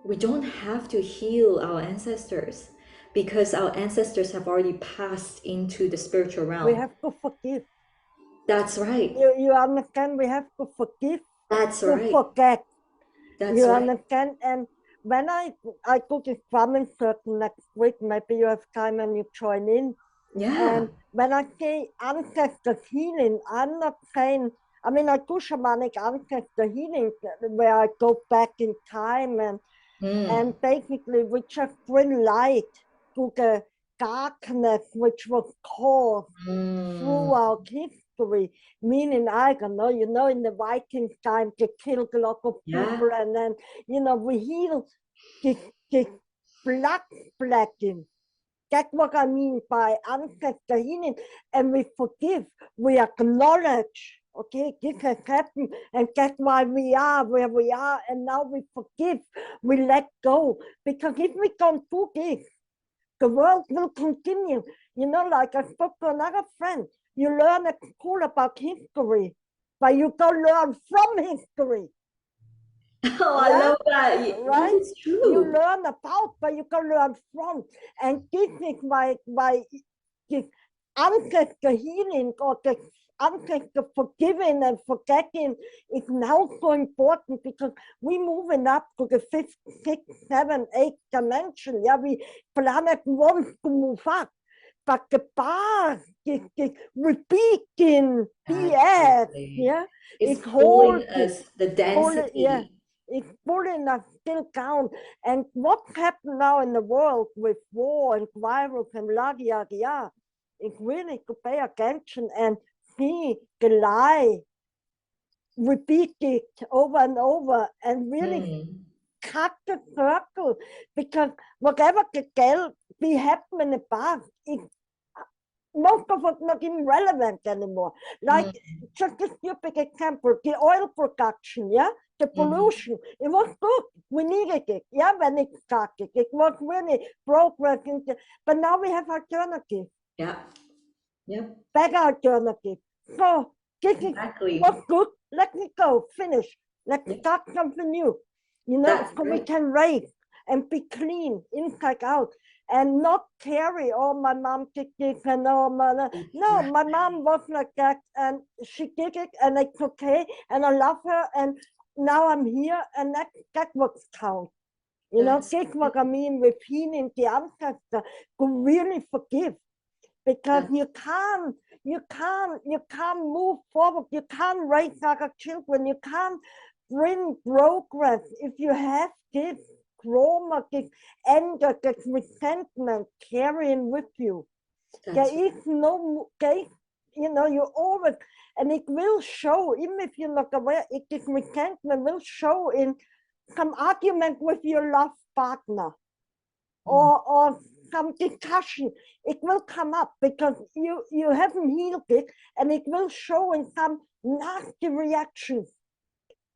S2: we don't have to heal our ancestors, because our ancestors have already passed into the spiritual
S1: we
S2: realm.
S1: have to forgive.
S2: That's right.
S1: You understand? We have to forgive,
S2: That's
S1: to
S2: right.
S1: forget.
S2: That's
S1: You
S2: right.
S1: understand? And when I go to farming circle next week, maybe you have time and you join in.
S2: Yeah.
S1: And when I say ancestor healing, I'm not saying, I mean, I do shamanic ancestor healing where I go back in time,
S2: Mm.
S1: and basically we just bring light to the darkness which was caused
S2: Mm.
S1: throughout history. Meaning, I don't know, you know, in the Vikings time, they killed a lot of
S2: Yeah.
S1: people, and then, you know, we heal this blood splitting. That's what I mean by ancestor healing. And we forgive, we acknowledge, okay, this has happened, and that's why we are where we are. And now we forgive, we let go. Because if we don't do this, the world will continue. You know, like I spoke to another friend, you learn at school about history, but you don't learn from history.
S2: Oh, I
S1: Yeah,
S2: love that. That
S1: right?
S2: is
S1: You
S2: true.
S1: learn about, but you can learn from. And this is why this ancestor healing or the ancestor forgiving and forgetting is now so important because we're moving up to the fifth, sixth, seventh, eighth dimension. Yeah, we planet wants to move up. But the past, this repeating BS,
S2: Absolutely.
S1: yeah,
S2: It's
S1: is
S2: pulling
S1: holding,
S2: us, the
S1: yeah,
S2: density.
S1: it's pulling us still down. And what's happened now in the world with war and virus and yada yada yada, is really to pay attention and see the lie, repeat it over and over, and really
S2: Mm,
S1: cut the circle. Because whatever the tell be happened in the past, it most of it not even relevant anymore. Like
S2: mm,
S1: just a stupid example, the oil production, yeah, the
S2: mhm.
S1: pollution, it was good. We needed it, yeah, when it started. It was really progress, but now we have alternatives,
S2: Yeah, yep,
S1: better alternatives. So this is
S2: exactly.
S1: what's good. Let me go, finish. Let's
S2: Yep,
S1: start something new, you know,
S2: that's
S1: so we
S2: right.
S1: can raise and be clean inside out and not carry, oh, my mom did this and oh, no, my mom was like that and she did it and it's okay and I love her and now I'm here and that's what counts. You know,
S2: That's
S1: this is what I mean with healing the ancestor to really forgive because
S2: that.
S1: you can't move forward. You can't raise our children. You can't bring progress if you have this trauma, this anger, this resentment carrying with you. There
S2: That's
S1: is no, you always, and it will show, even if you're not aware, this resentment will show in some argument with your love partner
S2: mm,
S1: or some discussion. It will come up because you haven't healed it, and it will show in some nasty reactions,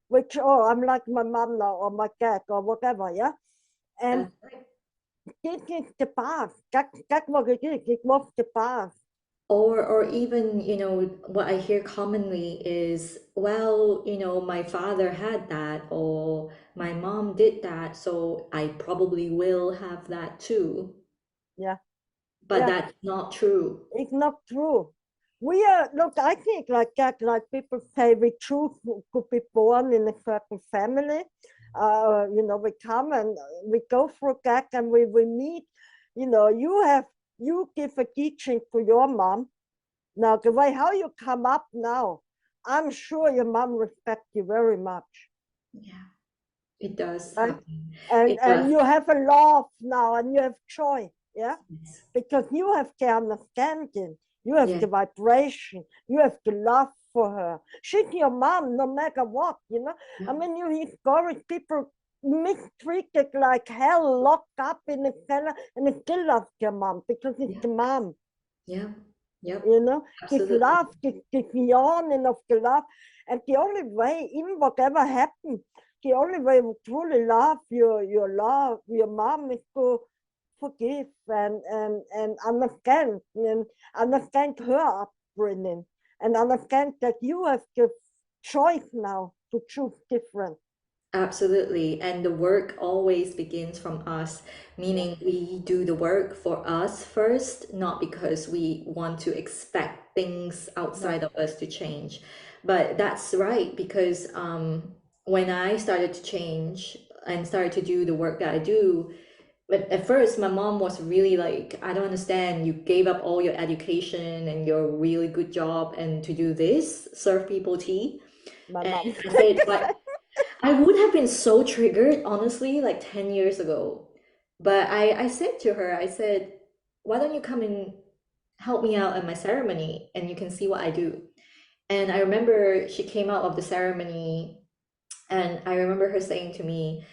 S1: which, oh, I'm like my mom now or my dad or whatever, yeah. And
S2: that's right.
S1: this is the past. That's what it is. It was the past.
S2: Or even, what I hear commonly is, well, my father had that, or my mom did that, so I probably will have that too.
S1: Yeah,
S2: But
S1: yeah.
S2: that's not true.
S1: It's not true. We are, look, I think like that, like people say, we choose to be born in a certain family. We come and we go through that and we meet, you give a teaching to your mom. Now, the way how you come up now, I'm sure your mom respects you very much,
S2: Yeah, it does
S1: right?
S2: happen.
S1: And
S2: It does.
S1: you have a love now and you have joy, yeah?
S2: Yes.
S1: Because you have the understanding, you have
S2: Yeah.
S1: the vibration, you have the love for her. She's your mom, no matter what, you know. I
S2: Yeah.
S1: mean, you historic people mistreated like hell, locked up in a cellar, and they still love their mom because it's
S2: Yeah.
S1: the mom,
S2: Yeah. Yep.
S1: you know. This
S2: Absolutely.
S1: love, this yawning of the love. And the only way, even whatever happens, the only way to truly love your mom is to forgive and understand her upbringing and understand that you have the choice now to choose different.
S2: Absolutely. And the work always begins from us,
S1: Yeah,
S2: meaning we do the work for us first, not because we want to expect things
S1: yeah,
S2: outside of us to change. But that's right, because when I started to change and started to do the work that I do, but at first my mom was really like, I don't understand. You gave up all your education and your really good job and to do this, serve people tea.
S1: my
S2: And
S1: mom.
S2: I said, but I would have been so triggered, honestly, like 10 years ago. But I said to her, I said, why don't you come and help me out at my ceremony and you can see what I do? And I remember she came out of the ceremony and I remember her saying to me,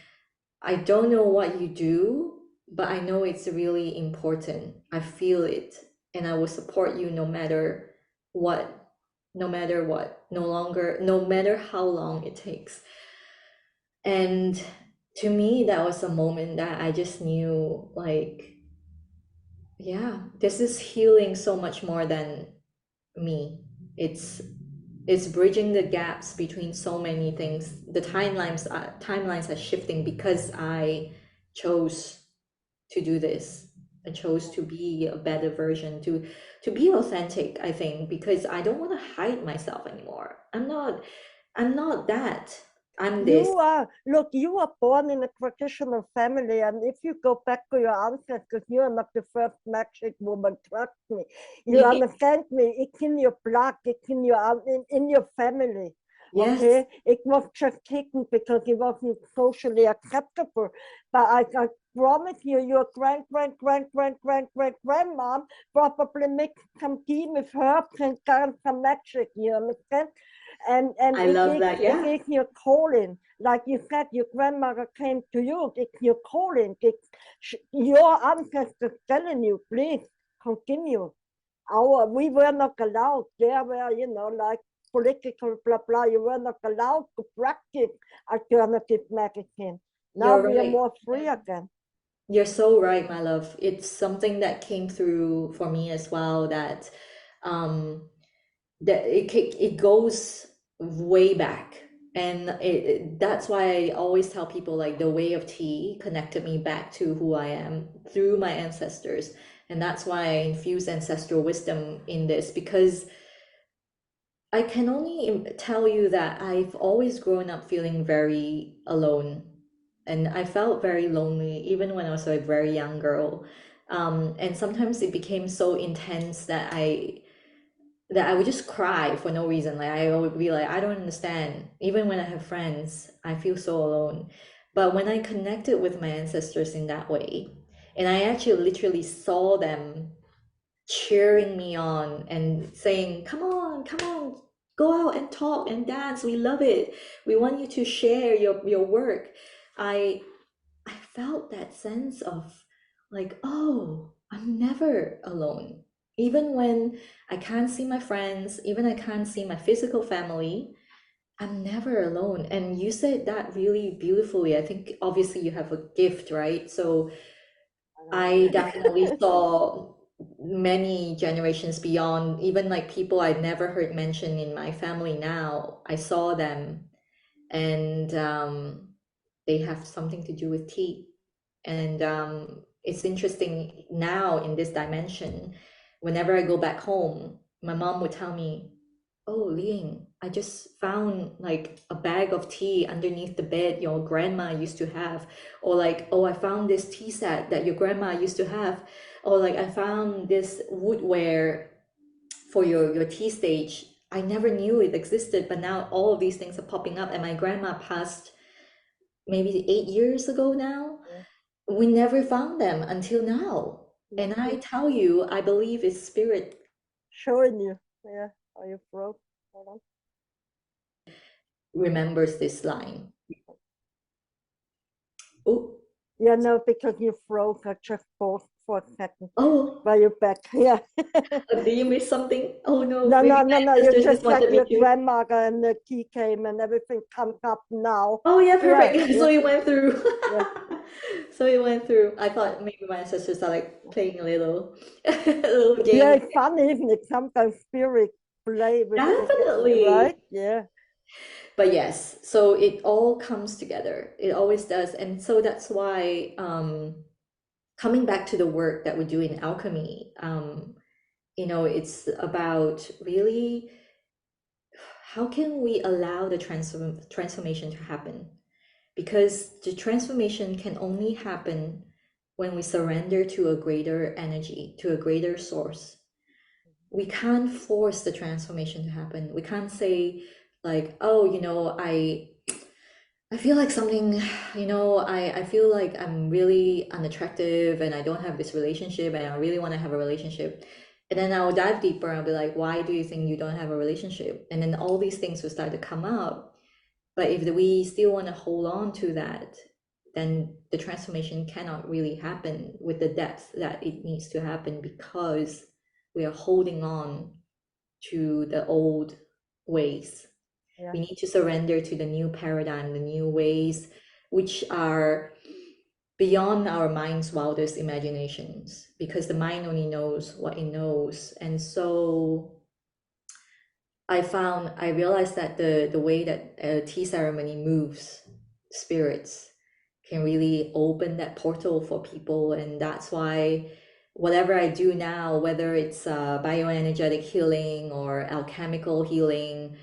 S2: I don't know what you do, but I know it's really important. I feel it and I will support you no matter what, no matter what, no matter how long it takes. And to me, that was a moment that I just knew, like, yeah, this is healing so much more than me. It's it's bridging the gaps between so many things. The timelines are shifting because I chose to do this. I chose to be a better version, to be authentic, I think, because I don't want to hide myself anymore. I'm not that. I'm this.
S1: Look, you were born in a traditional family, and if you go back to your ancestors, you are not the first magic woman, trust me. You understand me? It's in your blood, it's in your family.
S2: Yes,
S1: Okay, it was just hidden because it wasn't socially acceptable. But I promise you, your grandmom probably mixed some tea with herbs and done some magic. You understand? And
S2: I love that.
S1: it
S2: Yeah.
S1: is your calling. Like you said, your grandmother came to you. It's your calling. It's your ancestors telling you, please continue. We were not allowed. There were, like political blah blah. You were not allowed to practice alternative medicine. Now
S2: You're
S1: we are
S2: right.
S1: more free again.
S2: You're so right, my love. It's something that came through for me as well, that um it goes way back. And that's why I always tell people, like, the way of tea connected me back to who I am through my ancestors. And that's why I infuse ancestral wisdom in this, because I can only tell you that I've always grown up feeling very alone. And I felt very lonely even when I was a very young girl. And sometimes it became so intense that I would just cry for no reason. Like, I would be like, I don't understand. Even when I have friends, I feel so alone. But when I connected with my ancestors in that way, and I actually literally saw them cheering me on and saying, come on, go out and talk and dance. We love it. We want you to share your work. I I felt that sense of, like, oh, I'm never alone. Even when I can't see my friends, even I can't see my physical family, I'm never alone. And you said that really beautifully. I think obviously you have a gift, right? So I definitely saw many generations beyond, even like people I'd never heard mentioned in my family now. I saw them, and they have something to do with tea. And it's interesting now in this dimension. Whenever I go back home, my mom would tell me, "Oh, Ling, I just found like a bag of tea underneath the bed your grandma used to have." Or like, "Oh, I found this tea set that your grandma used to have." Or like, "I found this woodware for your tea stage. I never knew it existed, but now all of these things are popping up." And my grandma passed maybe 8 years ago now. We never found them until now. And I tell you, I believe it's spirit
S1: Showing you. Yeah. Are you broke? Hold on.
S2: remembers this line. Oh,
S1: Yeah, no, because you froze. I just paused for a second.
S2: oh,
S1: But you're back. Yeah.
S2: did you miss something? Oh no,
S1: No,
S2: maybe
S1: no,
S2: my
S1: no, no. You
S2: ancestors just
S1: just said
S2: wanted me
S1: your
S2: to.
S1: grandmother and the key came and everything comes up now.
S2: Oh yeah,
S1: Yeah,
S2: perfect.
S1: yeah,
S2: So it went through.
S1: yeah.
S2: So it went through. I thought maybe my ancestors are like playing a little, a little
S1: Yeah,
S2: game.
S1: it's funny, isn't it? Sometimes spirit play with
S2: Definitely.
S1: right? Yeah.
S2: But yes, so it all comes together. It always does. And so that's why, coming back to the work that we do in alchemy, it's about really how can we allow the transformation to happen? Because the transformation can only happen when we surrender to a greater energy, to a greater source. We can't force the transformation to happen. We can't say, like, oh, I feel like something, I feel like I'm really unattractive and I don't have this relationship and I really want to have a relationship. And then I'll dive deeper and I'll be like, why do you think you don't have a relationship? And then all these things will start to come up. But if we still want to hold on to that, then the transformation cannot really happen with the depth that it needs to happen, because we are holding on to the old ways.
S1: Yeah.
S2: We need to surrender to the new paradigm, the new ways, which are beyond our mind's wildest imaginations, because the mind only knows what it knows. And so I realized that the way that a tea ceremony moves spirits can really open that portal for people. And that's why whatever I do now, whether it's bioenergetic healing or alchemical healing,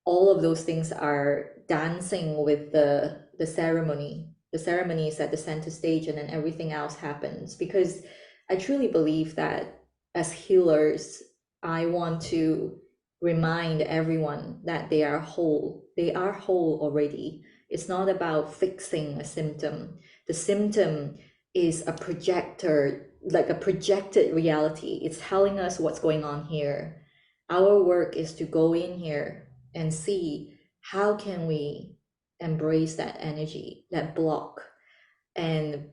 S2: all of those things are dancing with the ceremony. The ceremony is at the center stage, and then everything else happens. Because I truly believe that as healers, I want to remind everyone that they are whole. They are whole already. It's not about fixing a symptom. The symptom is a projector, like a projected reality. It's telling us what's going on here. Our work is to go in here and see how can we embrace that energy, that block, and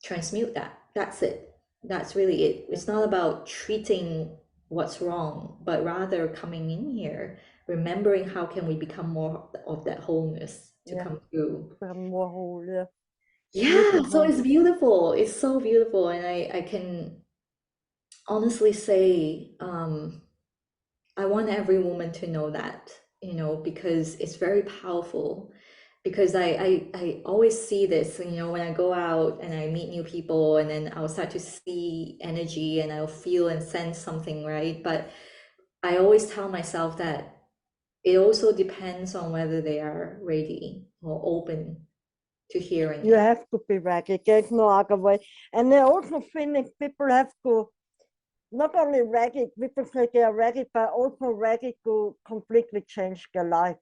S2: transmute that. That's it. That's really it. It's not about treating what's wrong, but rather coming in here, remembering how can we become more of that wholeness to
S1: Yeah,
S2: come through.
S1: become more whole. Yeah,
S2: Yeah, so
S1: beautiful.
S2: it's beautiful. It's so beautiful. And I can honestly say, I want every woman to know that, because it's very powerful. Because I always see this, when I go out and I meet new people, and then I'll start to see energy and I'll feel and sense something, right? But I always tell myself that it also depends on whether they are ready or open to hearing
S1: You
S2: it.
S1: have to be ready. There's no other way. And I also think people have to not only ready, people say they are ready, but also ready to completely change their life.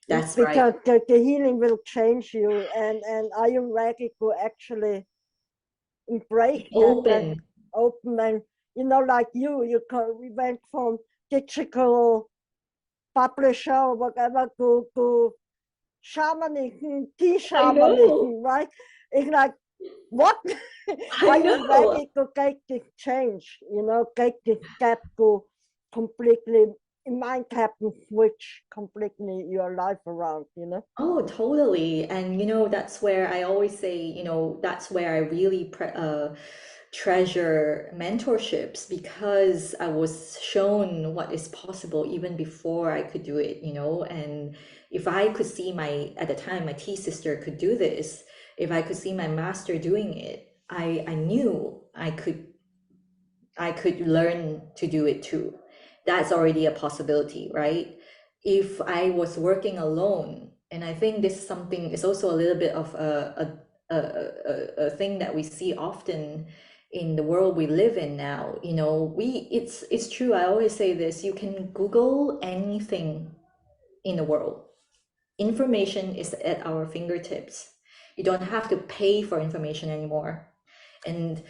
S2: That's right.
S1: Because the healing will change you, and are you ready to actually embrace that and
S2: Open.
S1: open and like we went from digital publisher or whatever to shamanism, tea
S2: I know.
S1: shamanism, right? It's like, what?
S2: I
S1: Are you
S2: know.
S1: ready to take this change? Take this step to completely, in mind happen, switch completely your life around.
S2: Oh, totally. And that's where I always say, that's where I really treasure mentorships, because I was shown what is possible even before I could do it, and if I could see at the time, my tea sister could do this, if I could see my master doing it, I knew I could learn to do it too. That's already a possibility, right? If I was working alone, and I think this is something, is also a little bit of a thing that we see often in the world we live in now. It's true. I always say this: you can Google anything in the world. Information is at our fingertips. You don't have to pay for information anymore. And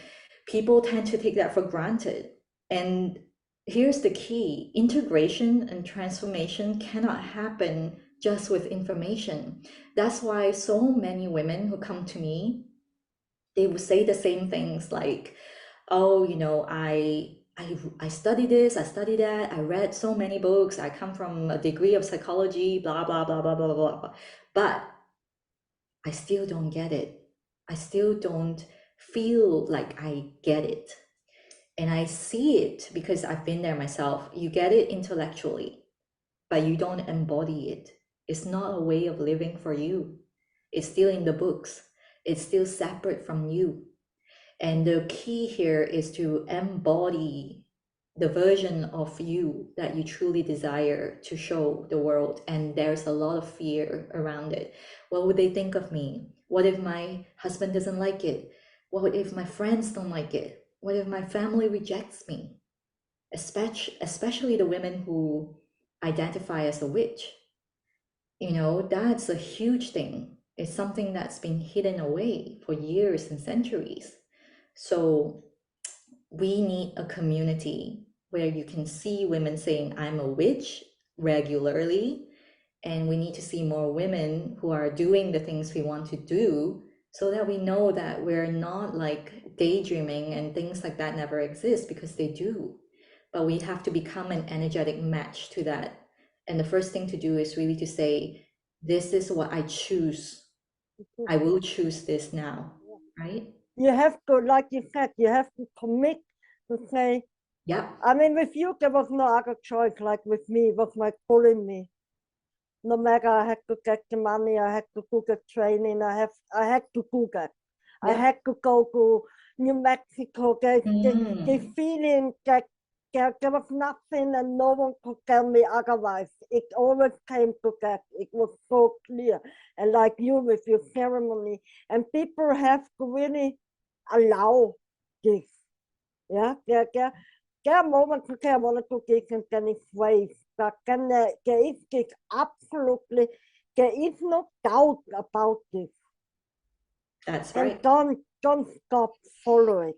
S2: people tend to take that for granted. And here's the key: integration and transformation cannot happen just with information. That's why so many women who come to me, they will say the same things like, oh, I study this, I study that, I read so many books, I come from a degree of psychology, blah, blah, blah, blah, blah, blah, blah. But I still don't get it. I still don't feel like I get it. And I see it because I've been there myself. You get it intellectually, but you don't embody it. It's not a way of living for you. It's still in the books. It's still separate from you. And the key here is to embody the version of you that you truly desire to show the world. And there's a lot of fear around it. What would they think of me? What if my husband doesn't like it? What if my friends don't like it? What if my family rejects me? Especially the women who identify as a witch. That's a huge thing. It's something that's been hidden away for years and centuries. So we need a community where you can see women saying, I'm a witch regularly. And we need to see more women who are doing the things we want to do, so that we know that we're not like daydreaming and things like that never exist, because they do. But we have to become an energetic match to that. And the first thing to do is really to say, this is what I choose. I will choose this now, right?
S1: You have to, like you said, you have to commit to say,
S2: Yep.
S1: I mean, with you, there was no other choice. Like with me, it was like pulling me. No matter I had to get the money, I had to do the training, I had to do that. I
S2: Yep.
S1: had to go to New Mexico. The
S2: Mm.
S1: feeling that there was nothing and no one could tell me otherwise. It always came to that. It was so clear. And like you with your ceremony. And people have to really allow this. Yeah, there are moments okay, I want to do this and then it's waste. But then there is this absolutely, there is no doubt about this.
S2: That's
S1: And
S2: right.
S1: don't stop, follow it.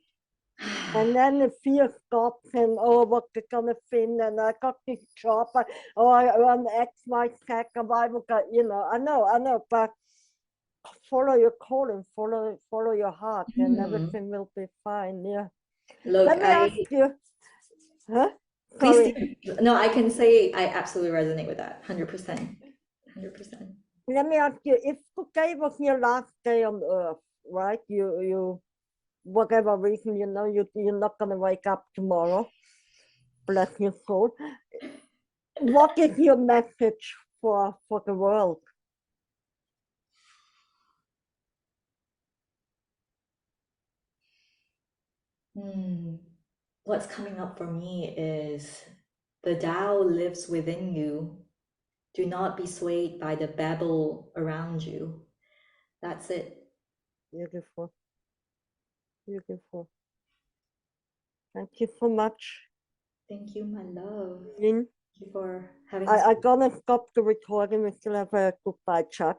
S1: And then the fear stops and oh, what they're gonna think, and I got this job, I earn X, Y, Z, and I will get, I know, but follow your calling, follow your heart, and
S2: Hmm.
S1: everything will be fine. Yeah.
S2: Look,
S1: Let me ask you, huh?
S2: please
S1: Sorry.
S2: do. No, I can say I absolutely resonate with that. 100%. 100%.
S1: Let me ask you, if today was your last day on earth, right? Whatever reason, you're not gonna wake up tomorrow. Bless your soul. What is your message for the world?
S2: What's coming up for me is the Tao lives within you. Do not be swayed by the babble around you. That's it.
S1: Beautiful, beautiful. Thank you so much,
S2: Thank you, my love.
S1: Lynn.
S2: Thank you for having this.
S1: I'm gonna stop the recording. We still have a goodbye chat.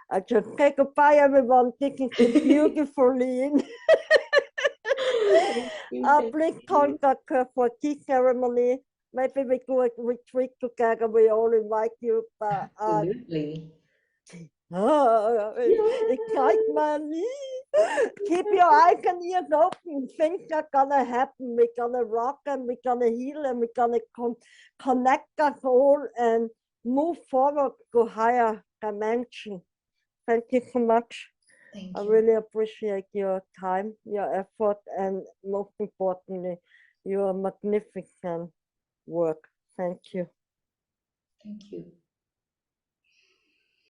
S1: I just say goodbye, everyone. This is the beautiful Lynn.
S2: Thank you. Thank
S1: Please
S2: you.
S1: contact her for tea ceremony. Maybe we do a retreat together. We all invite you. But
S2: Absolutely.
S1: excitement. Keep your eyes and ears open. Things are gonna happen. We're gonna rock and we're gonna heal and we're gonna connect us all and move forward to higher dimension. Thank you so much.
S2: Thank
S1: I
S2: you.
S1: really appreciate your time, your effort, and most importantly, your magnificent work. Thank you.
S2: Thank you.